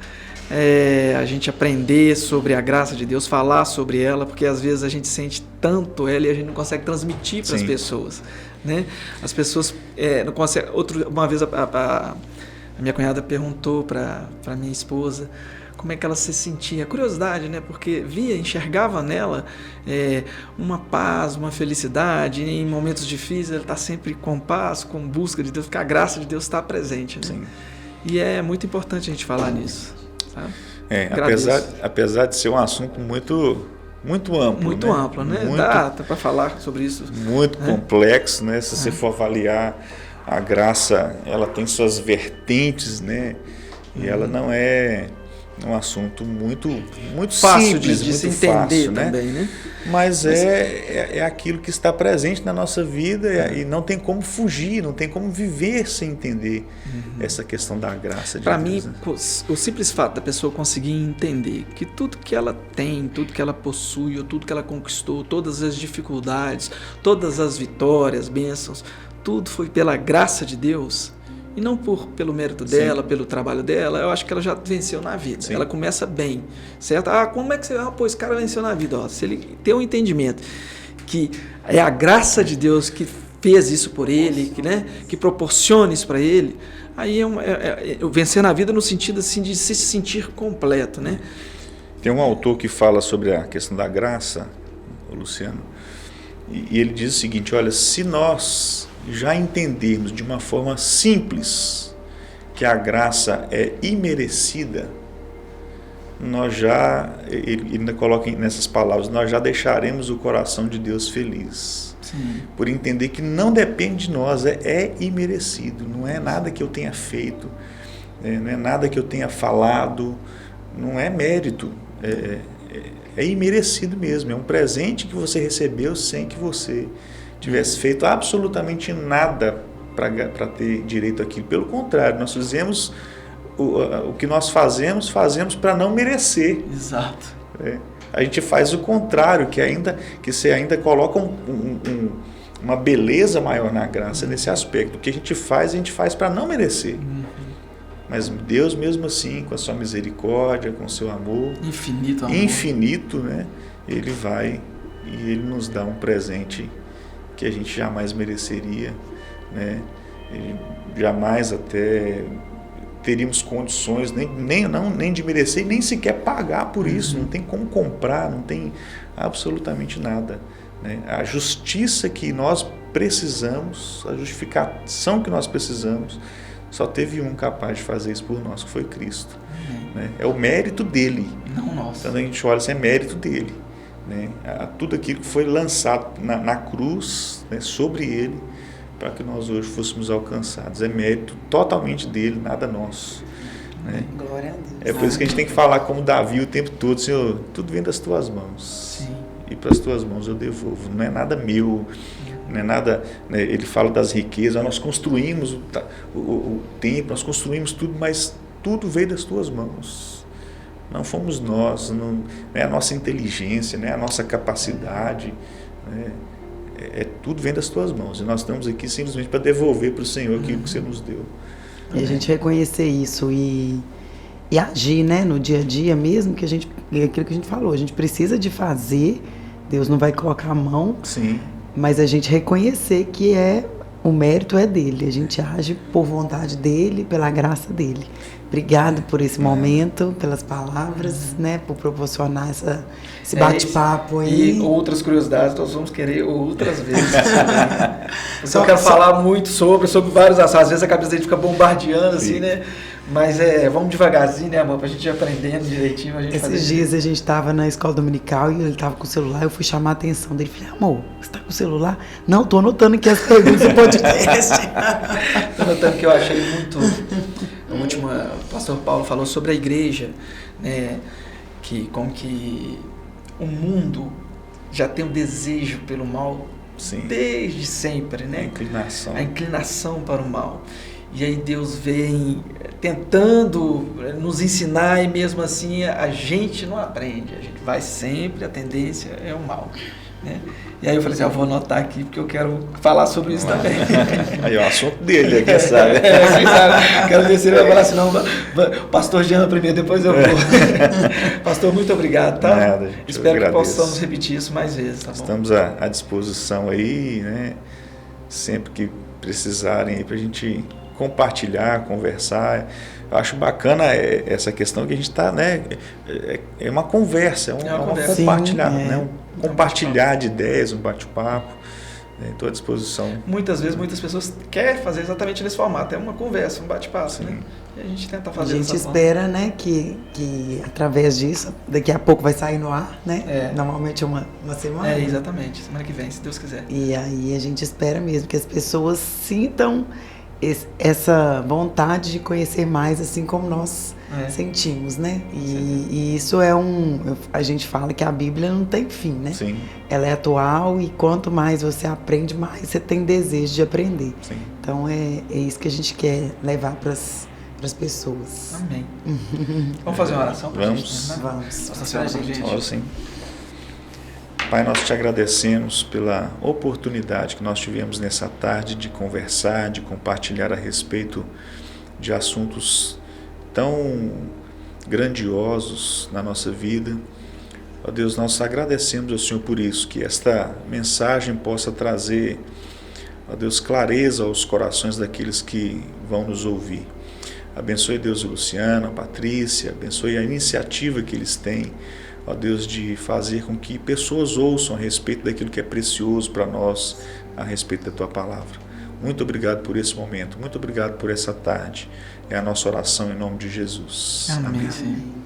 A gente aprender sobre a graça de Deus, falar sobre ela, porque às vezes a gente sente tanto ela e a gente não consegue transmitir para as pessoas. Né? As pessoas não conseguem. Uma vez a minha cunhada perguntou para minha esposa como é que ela se sentia, curiosidade, né? Porque enxergava nela uma paz, uma felicidade, e em momentos difíceis ela está sempre com paz, com busca de Deus, porque a graça de Deus está presente. Né? Sim. E é muito importante a gente falar nisso. Sabe? Apesar de ser um assunto muito amplo. Muito amplo, né? Dá para falar sobre isso. Muito complexo, né? Se você for avaliar, a graça, ela tem suas vertentes, né? E ela não é É um assunto muito Fácil simples, de se muito entender fácil, também, né? Mas é aquilo que está presente na nossa vida e não tem como fugir, não tem como viver sem entender essa questão da graça de Deus. Para mim, o simples fato da pessoa conseguir entender que tudo que ela tem, tudo que ela possui, ou tudo que ela conquistou, todas as dificuldades, todas as vitórias, bênçãos, tudo foi pela graça de Deus e não pelo mérito dela, pelo trabalho dela. Eu acho que ela já venceu na vida. Sim. Ela começa bem, certo? Como é que você... esse cara venceu na vida. Se ele tem um entendimento que é a graça de Deus que fez isso por ele, que proporciona isso para ele, aí vencer na vida no sentido assim, de se sentir completo, né? Tem um autor que fala sobre a questão da graça, o Luciano, e ele diz o seguinte: olha, se nós já entendermos de uma forma simples que a graça é imerecida, ele ainda coloca nessas palavras, nós já deixaremos o coração de Deus feliz. Sim. Por entender que não depende de nós, é imerecido, não é nada que eu tenha feito, não é nada que eu tenha falado, não é mérito, é imerecido mesmo, é um presente que você recebeu sem que você tivesse feito absolutamente nada para ter direito àquilo. Pelo contrário, nós fizemos o que nós fazemos para não merecer. Exato. A gente faz o contrário, que você ainda coloca uma beleza maior na graça nesse aspecto. O que a gente faz para não merecer. Mas Deus, mesmo assim, com a sua misericórdia, com o seu amor infinito, né, Ele vai e Ele nos dá um presente que a gente jamais mereceria, né? Jamais até teríamos condições nem de merecer, nem sequer pagar por isso. Não tem como comprar, não tem absolutamente nada, né? A justiça que nós precisamos, a justificação que nós precisamos, só teve um capaz de fazer isso por nós, que foi Cristo. Né? É o mérito dele. Não nosso. Quando a gente olha, isso é mérito dele. Né? Tudo aquilo que foi lançado na cruz, né, sobre ele, para que nós hoje fôssemos alcançados. É mérito totalmente dele, nada nosso. Né? Glória a Deus. É por isso que a gente tem que falar como Davi o tempo todo: Senhor, tudo vem das tuas mãos. Sim. E para as tuas mãos eu devolvo. Não é nada meu, não é nada, né? Ele fala das riquezas, nós construímos o templo, nós construímos tudo, mas tudo veio das tuas mãos. Não fomos nós, não é a nossa inteligência, não é a nossa capacidade, né? Tudo vem das tuas mãos. E nós estamos aqui simplesmente para devolver para o Senhor aquilo que você nos deu. E a gente reconhecer isso e agir, né, no dia a dia mesmo, aquilo que a gente falou, a gente precisa de fazer, Deus não vai colocar a mão. Sim. Mas a gente reconhecer que o mérito é dele, a gente age por vontade dele, pela graça dele. Obrigado por esse momento, pelas palavras, né, por proporcionar esse bate-papo aí. E outras curiosidades nós vamos querer outras vezes. Eu quero falar muito sobre vários assuntos. Às vezes a cabeça dele fica bombardeando, assim, né? Mas vamos devagarzinho, né, amor? Pra gente ir aprendendo direitinho. Esses dias a gente estava na escola dominical e ele estava com o celular. Eu fui chamar a atenção dele. Falei: amor, você está com o celular? Não, estou anotando aqui as perguntas do podcast. Estou anotando que eu achei muito... A última, o pastor Paulo falou sobre a igreja, né? Como que o mundo já tem um desejo pelo mal. Sim. Desde sempre, né? A inclinação para o mal. E aí Deus vem tentando nos ensinar e mesmo assim a gente não aprende. A gente vai sempre, a tendência é o mal. Né? E aí eu falei assim: eu vou anotar aqui porque eu quero falar sobre isso também. Aí é o assunto dele, quem sabe. Quero ver se ele vai falar assim: não, o pastor Jean primeiro, depois eu vou. Pastor, muito obrigado, tá? Nada, espero que possamos repetir isso mais vezes, tá bom? Estamos à disposição aí, né? Sempre que precisarem aí pra gente compartilhar, conversar. Eu acho bacana essa questão que a gente está, né? É uma conversa, um compartilhar de ideias, um bate-papo. Estou à disposição. Muitas vezes, muitas pessoas querem fazer exatamente nesse formato. É uma conversa, um bate-papo, né? E a gente tenta fazer dessa forma. A gente espera, né, que através disso, daqui a pouco vai sair no ar, né? Normalmente uma semana. Exatamente. Semana que vem, se Deus quiser. E aí a gente espera mesmo que as pessoas sintam essa vontade de conhecer mais, assim como nós sentimos, né? E isso a gente fala que a Bíblia não tem fim, né? Sim. Ela é atual e quanto mais você aprende, mais você tem desejo de aprender. Sim. Então é isso que a gente quer levar para as pessoas. Amém. Vamos fazer uma oração para a gente? Né? Vamos. Nossa Senhora, gente. Ora, sim. Pai, nós te agradecemos pela oportunidade que nós tivemos nessa tarde de conversar, de compartilhar a respeito de assuntos tão grandiosos na nossa vida. Ó Deus, nós agradecemos ao Senhor por isso, que esta mensagem possa trazer, ó Deus, clareza aos corações daqueles que vão nos ouvir. Abençoe, Deus, o Luciano, a Patrícia, abençoe a iniciativa que eles têm, ó Deus, de fazer com que pessoas ouçam a respeito daquilo que é precioso para nós, a respeito da Tua Palavra. Muito obrigado por esse momento, muito obrigado por essa tarde. É a nossa oração em nome de Jesus. Amém. Amém.